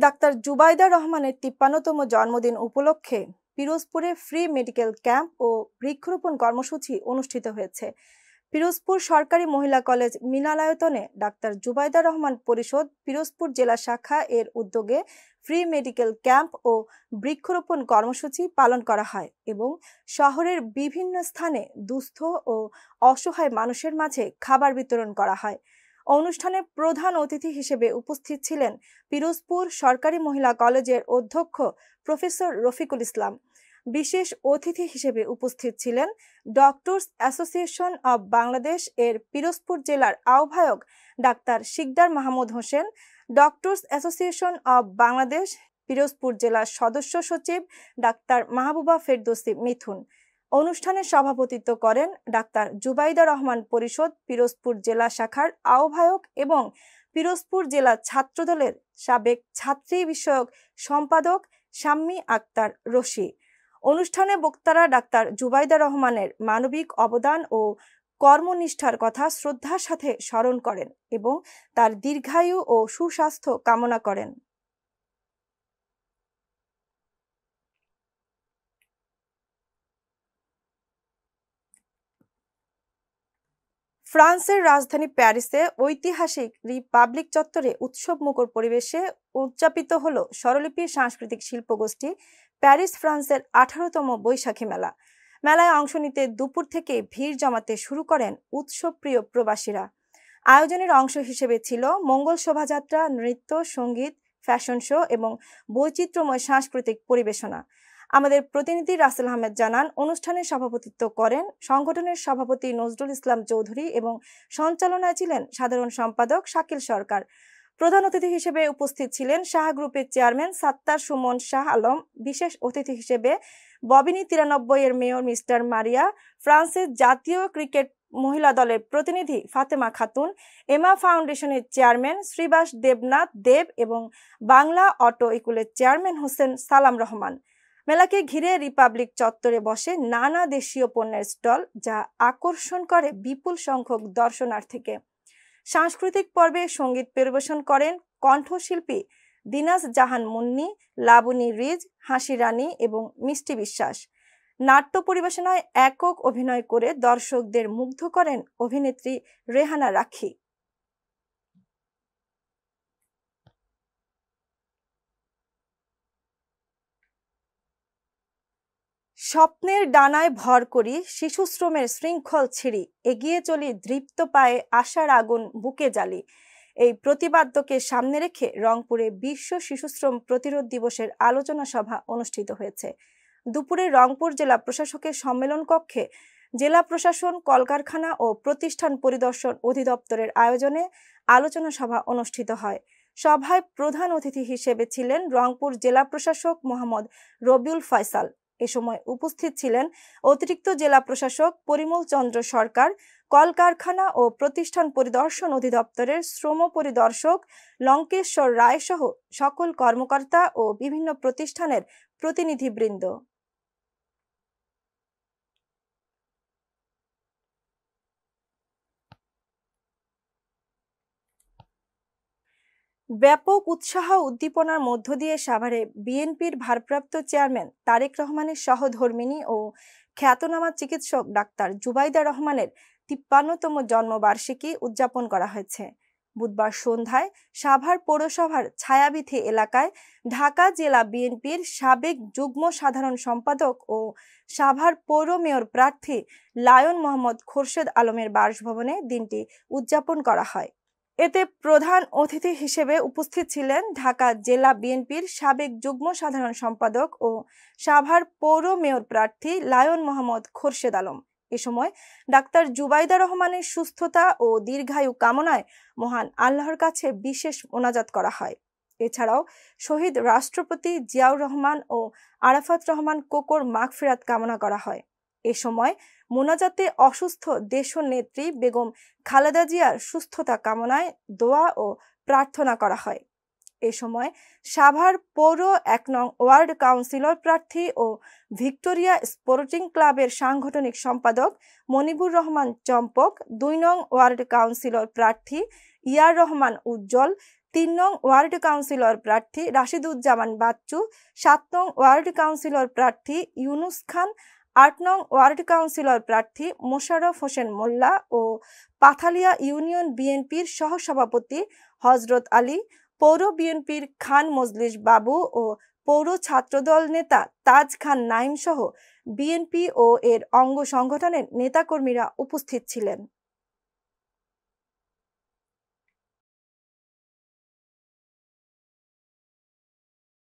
Doctor Zubaida রহমানের ৫৩তম জন্মদিন উপলক্ষে পিরোজপুরে ফ্রি মেডিকেল ক্যাম্প ও বৃক্ষরোপণ কর্মসূচি অনুষ্ঠিত হয়েছে। পিরোজপুর সরকারি মহিলা কলেজ মিলনায়তনে ডাক্তার জুবাইদা রহমান পরিষদ পিরোজপুর জেলা শাখা এর উদ্যোগে ফ্রি মেডিকেল ক্যাম্প ও বৃক্ষরোপণ কর্মসূচি পালন করা হয় এবং শহরের বিভিন্ন স্থানে দুস্থ ও অসহায় মানুষের মাঝে খাবার বিতরণ করা হয়। অনুষ্ঠানে প্রধান অতিথি হিসেবে উপস্থিত ছিলেন পিরোজপুর সরকারি মহিলা কলেজের অধ্যক্ষ প্রফেসর রফিকুল ইসলাম। বিশেষ অতিথি হিসেবে উপস্থিত ছিলেন ডক্টরস অ্যাসোসিয়েশন অব বাংলাদেশ এর পিরোজপুর জেলার আহ্বায়ক doctor Sikder Mahmud Hossain, doctors association of Bangladesh Pirojpur জেলার সদস্য সচিব ডাক্তার মাহবুবা ফেরদৌসী মিথুন। অনুষ্ঠানে সভাপতিত্ব করেন ডাক্তার জুবাইদা রহমান পরিষদ পিরোজপুর জেলা শাখার আহ্বায়ক এবং পিরোজপুর জেলা ছাত্রদলের সাবেক ছাত্রী বিষয়ক সম্পাদক শাম্মী আক্তার রশি। অনুষ্ঠানে বক্তারা ডাক্তার জুবাইদা রহমানের মানবিক অবদান ও কর্মনিষ্ঠার কথা শ্রদ্ধার সাথে স্মরণ করেন এবং তার দীর্ঘায়ু ও সুস্বাস্থ্য কামনা করেন। ফ্রান্সের রাজধানী প্যারিসে ঐতিহাসিক রিপাবলিক চত্বরে উৎসবমুখর পরিবেশে উদযাপিত হলো স্বরলিপির সাংস্কৃতিক শিল্পগোষ্ঠী প্যারিস ফ্রান্সের 18তম বৈশাখী মেলা। মেলায় অংশ নিতে দুপুর থেকে ভিড় জমাতে শুরু করেন উৎসবপ্রিয় প্রবাসীরা। আয়োজনের অংশ হিসেবে ছিল মঙ্গল শোভাযাত্রা, নৃত্য, সঙ্গীত, ফ্যাশন শো এবং বৈচিত্র্যময় সাংস্কৃতিক পরিবেশনা। আমাদের প্রতিনিধি রাসেল আহমেদ জানান, অনুষ্ঠানে সভাপতিত্ব করেন সংগঠনের সভাপতি নজরুল ইসলাম চৌধুরী এবং সঞ্চালনায় ছিলেন সাধারণ সম্পাদক শাকিল সরকার। প্রধান অতিথি হিসেবে উপস্থিত ছিলেন শাহ গ্রুপের চেয়ারম্যান সাত্তার সুমন শাহ আলম। বিশেষ অতিথি হিসেবে ববিনী 93 এর মেয়র মিস্টার মারিয়া, ফ্রান্সের জাতীয় ক্রিকেট মহিলা দলের প্রতিনিধি ফাতেমা খাতুন, এমা ফাউন্ডেশনের চেয়ারম্যান শ্রীবাস দেবনাথ দেব এবং বাংলা অটো ইকুলের চেয়ারম্যান হোসেন সালাম রহমান। মেলাকে ঘিরে রিপাবলিক চত্বরে বসে নানা দেশীয় পণ্যের স্টল, যা আকর্ষণ করে বিপুল সংখ্যক দর্শনার্থীকে। সাংস্কৃতিক পর্বে সঙ্গীত পরিবেশন করেন কণ্ঠশিল্পী দিনাজ জাহান মুন্নি, লাবণী রিজ, হাসি রানী এবং মিষ্টি বিশ্বাস। নাট্য পরিবেশনায় একক অভিনয় করে দর্শকদের মুগ্ধ করেন অভিনেত্রী রেহানা রাখি। স্বপ্নের ডানায় ভর করি, শিশু শ্রমের শৃঙ্খল ছিঁড়ি, এগিয়ে চলি দৃপ্ত পায়ে, আশার আগুন বুকে জ্বালি। এই প্রতিপাদ্যকে সামনে রেখে রংপুরে বিশ্ব শিশুশ্রম প্রতিরোধ দিবসের আলোচনা সভা অনুষ্ঠিত হয়েছে। দুপুরে রংপুর জেলা প্রশাসকের সম্মেলন কক্ষে জেলা প্রশাসন, কলকারখানা ও প্রতিষ্ঠান পরিদর্শন অধিদপ্তরের আয়োজনে আলোচনা সভা অনুষ্ঠিত হয়। সভায় প্রধান অতিথি হিসেবে ছিলেন রংপুর জেলা প্রশাসক মোহাম্মদ রবিউল ফয়সাল। এ সময় উপস্থিত ছিলেন অতিরিক্ত জেলা প্রশাসক পরিমল চন্দ্র সরকার, কলকারখানা ও প্রতিষ্ঠান পরিদর্শন অধিদপ্তরের শ্রম পরিদর্শক লঙ্কেশ্বর রায় সহ সকল কর্মকর্তা ও বিভিন্ন প্রতিষ্ঠানের প্রতিনিধিবৃন্দ। ব্যাপক উৎসাহ উদ্দীপনার মধ্য দিয়ে সাভারে বিএনপির ভারপ্রাপ্ত চেয়ারম্যান তারেক রহমানের সহধর্মিণী ও খ্যাতনামা চিকিৎসক ডাক্তার জুবাইদা রহমানের ৫৩তম জন্মবার্ষিকী উদযাপন করা হয়েছে। বুধবার সন্ধ্যায় সাভার পৌরসভার ছায়াবিথি এলাকায় ঢাকা জেলা বিএনপির সাবেক যুগ্ম সাধারণ সম্পাদক ও সাভার পৌর মেয়র প্রার্থী লায়ন মোহাম্মদ খোরশেদ আলমের বাসভবনে দিনটি উদযাপন করা হয়। এতে প্রধান অতিথি হিসেবে উপস্থিত ছিলেন ঢাকা জেলা বিএনপির সাবেক যুগ্ম সাধারণ সম্পাদক ও সাভার পৌর মেয়র প্রার্থী লায়ন মোহাম্মদ খোরশেদ আলম। এ সময় ডাক্তার জুবাইদা রহমানের সুস্থতা ও দীর্ঘায়ু কামনায় মহান আল্লাহর কাছে বিশেষ মোনাজাত করা হয়। এছাড়াও শহীদ রাষ্ট্রপতি জিয়াউর রহমান ও আরাফাত রহমান কোকোর মাগফিরাত কামনা করা হয়। এ সময় মোনাজাতে অসুস্থ দেশনেত্রী বেগম খালেদা জিয়ার সুস্থতা কামনায় দোয়া ও প্রার্থনা করা হয়। এ সময় সাভার পৌর ১ নং ওয়ার্ড কাউন্সিলর প্রার্থী ও ভিক্টোরিয়া স্পোর্টিং ক্লাবের সাংগঠনিক সম্পাদক মনিবুর রহমান চম্পক, ২ নং ওয়ার্ড কাউন্সিলর প্রার্থী ইয়ার রহমান উজ্জ্বল, 3 নং ওয়ার্ড কাউন্সিলর প্রার্থী রাশিদুজ্জামান বাচ্চু, 7 নং ওয়ার্ড কাউন্সিলর প্রার্থী ইউনুস খান, 8 নং ওয়ার্ড কাউন্সিলর প্রার্থী মোশাররফ হোসেন মোল্লা ও পাথালিয়া ইউনিয়ন বিএনপির সহসভাপতি হযরত আলী, পৌর বিএনপির খান মজলিস বাবু ও পৌর ছাত্রদল নেতা তাজ খান নাইম সহ বিএনপি ও এর অঙ্গ সংগঠনের নেতাকর্মীরা উপস্থিত ছিলেন।